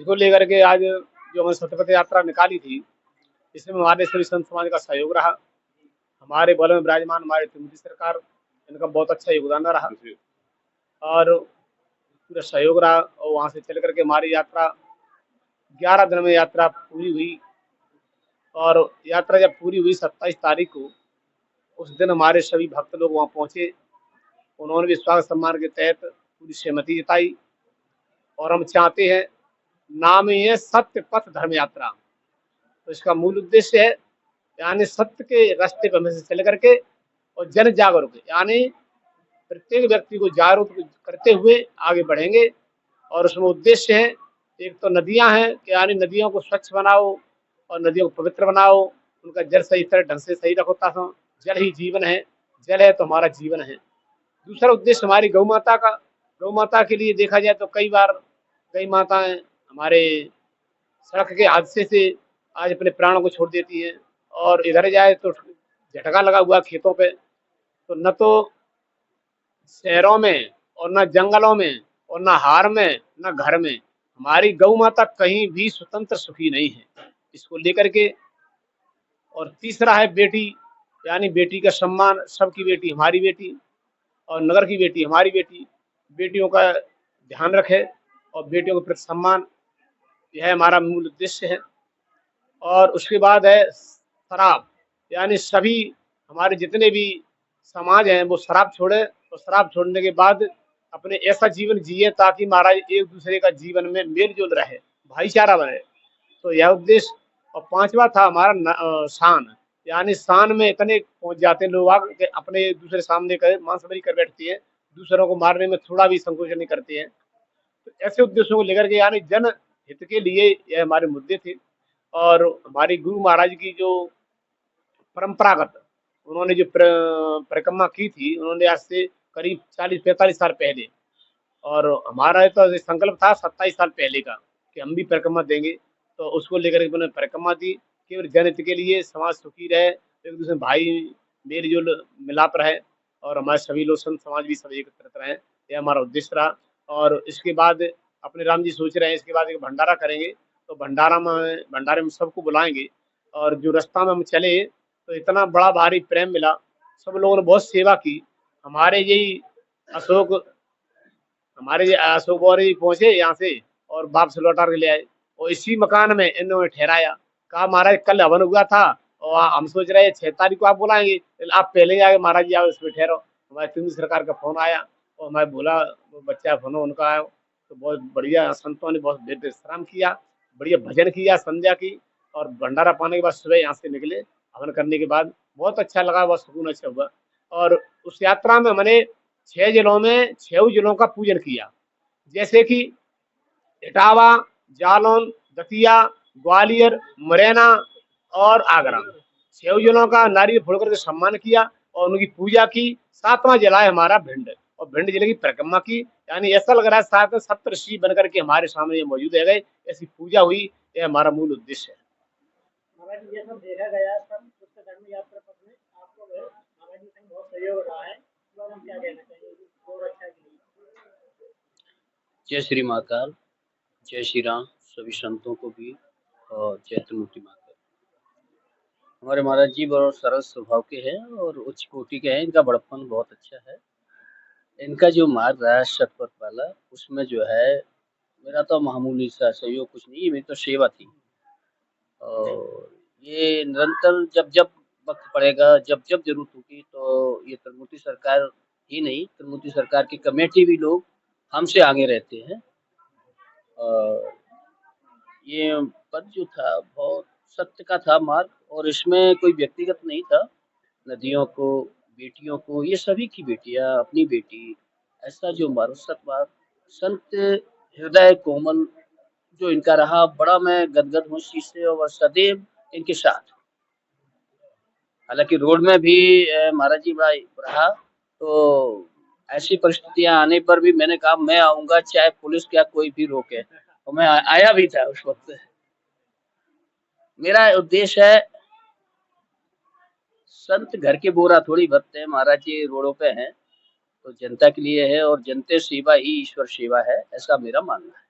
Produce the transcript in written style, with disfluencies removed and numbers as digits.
इसको लेकर के आज जो हमने सत्यपथ यात्रा निकाली थी, इसमें हमारे सभी संत समाज का सहयोग रहा। हमारे बगल में विराजमान हमारे त्रिमूर्ति सरकार, इनका बहुत अच्छा योगदान रहा और पूरा सहयोग रहा। और वहाँ से चल करके हमारी यात्रा 11 दिन में यात्रा पूरी हुई। और यात्रा जब पूरी हुई 27 तारीख को, उस दिन हमारे सभी भक्त लोग वहाँ पहुँचे। उन्होंने भी स्वागत सम्मान के तहत पूरी सहमति जताई। और हम चाहते हैं, नाम ही है सत्य पथ धर्म यात्रा, तो इसका मूल उद्देश्य है यानी सत्य के रास्ते पर हमेशा चल करके और जन जागरूक यानी प्रत्येक व्यक्ति को जागरूक करते हुए आगे बढ़ेंगे। और उसमें उद्देश्य है, एक तो नदियां हैं कि यानी नदियों को स्वच्छ बनाओ और नदियों को पवित्र बनाओ, उनका जल सही तरह ढंग से सही रखो, ताकि जल ही जीवन है, जल है तो हमारा जीवन है। दूसरा उद्देश्य हमारी गौ माता का, गौ माता के लिए देखा जाए तो कई बार कई माताएं हमारे सड़क के हादसे से आज अपने प्राणों को छोड़ देती हैं। और इधर जाए तो झटका लगा हुआ खेतों पे, तो न तो शहरों में और न जंगलों में और न हार में न घर में हमारी गौ माता कहीं भी स्वतंत्र सुखी नहीं है, इसको लेकर के। और तीसरा है बेटी, यानी बेटी का सम्मान, सबकी बेटी हमारी बेटी और नगर की बेटी हमारी बेटी, बेटियों का ध्यान रखे और बेटियों के प्रति सम्मान, यह हमारा मूल उद्देश्य है। और उसके बाद है शराब, यानी सभी हमारे जितने भी समाज हैं वो शराब छोड़े और शराब छोड़ने के बाद अपने ऐसा जीवन जिए ताकि महाराज एक दूसरे का जीवन में मेल जोल रहे, भाईचारा बने, तो यह उद्देश्य। और पांचवा था हमारा शान, यानी शान में इतने पहुंच जाते हैं लोग कि अपने एक दूसरे सामने कर मांसबरी कर बैठती है, दूसरों को मारने में थोड़ा भी संकोच नहीं करते हैं। तो ऐसे उद्देश्यों को लेकर के यानी जन हित के लिए यह हमारे मुद्दे थे। और हमारी गुरु महाराज की जो परंपरागत उन्होंने जो परिक्रमा की थी, उन्होंने आज से करीब 40-45 साल पहले, और हमारा तो संकल्प था 27 साल पहले का कि हम भी परिक्रमा देंगे, तो उसको लेकर के उन्होंने परिक्रमा दी, केवल जनहित के लिए, समाज सुखी रहे, एक दूसरे भाई मेल जोल मिलाप रहे और हमारे सभी लोग संत समाज भी सब एकत्रित रहे, यह हमारा उद्देश्य रहा। और इसके बाद अपने राम जी सोच रहे हैं इसके बाद एक भंडारा करेंगे, तो भंडारे में सबको बुलाएंगे। और जो रास्ता में हम चले तो इतना बड़ा भारी प्रेम मिला, सब लोगों ने बहुत सेवा की। हमारे यही अशोक गौरी पहुंचे यहाँ से और वापस लौटा के ले आए और इसी मकान में इन्होंने ठहराया। कहा महाराज कल हवन हुआ था और हम सोच रहे हैं 6 तारीख को आप बुलाएंगे, आप पहले आगे महाराज जी आओ इसमें ठहरो। हमारे केंद्र सरकार का फोन आया और हमारे बोला वो बच्चा फोन उनका आया, तो बहुत बढ़िया संतों ने बहुत विश्राम किया, बढ़िया भजन किया, संध्या की और भंडारा पाने के बाद सुबह यहाँ से निकले। हवन करने के बाद बहुत अच्छा लगा, बहुत सुकून अच्छा हुआ। और उस यात्रा में हमने 6 जिलों में 6 जिलों का पूजन किया, जैसे कि इटावा, जालौन, दतिया, ग्वालियर, मुरैना और आगरा, 6 जिलों का नारियल फोड़ करके सम्मान किया और उनकी पूजा की। 7वां जिला है हमारा भिंड, और भिंड जिले की परिक्रमा की, यानी ऐसा लग रहा है 7 सप्तऋषि बनकर के हमारे सामने मौजूद है गए, ऐसी पूजा हुई, यह हमारा मूल उद्देश्य है। महाराज ये सब देखा गया, सब धर्म यात्रा पथ में आपको महाराज जी से बहुत सहयोग रहा है, तो हम क्या कहना चाहिए और अच्छा के लिए। जय श्री महाकाल, जय श्री राम, सभी संतों को भी और जय त्रिमूर्ति माता। हमारे महाराज जी बहुत सरल स्वभाव के हैं और उच्च कोटि के हैं, इनका बड़प्पन बहुत अच्छा है। इनका जो मार्ग रहा है सतपथ वाला, उसमें जो है मेरा तो मामूली सा सहयोग कुछ नहीं है, मेरी तो सेवा थी। और ये निरंतर जब जब वक्त पड़ेगा, जब जब जरूरत होगी, तो ये त्रिमूर्ति सरकार ही नहीं, त्रिमूर्ति सरकार की कमेटी भी लोग हमसे आगे रहते हैं। और ये पद जो था बहुत सत्य का था मार्ग, और इसमें कोई व्यक्तिगत नहीं था। नदियों को, बेटियों को, ये सभी की बेटियां अपनी बेटी, ऐसा जो मार्ग सत्य संत हृदय कोमल जो इनका रहा, बड़ा मैं गदगद हूँ इस चीज से और सदैव इनके साथ। हालांकि रोड में भी महाराज जी रहा, तो ऐसी परिस्थितियां आने पर भी मैंने कहा मैं आऊंगा, चाहे पुलिस क्या कोई भी रोके, और मैं आया भी था उस वक्त। मेरा उद्देश्य है, संत घर के बोरा थोड़ी भरते हैं, महाराज जी रोडों पे हैं तो जनता के लिए है, और जनता सेवा ही ईश्वर सेवा है, ऐसा मेरा मानना है।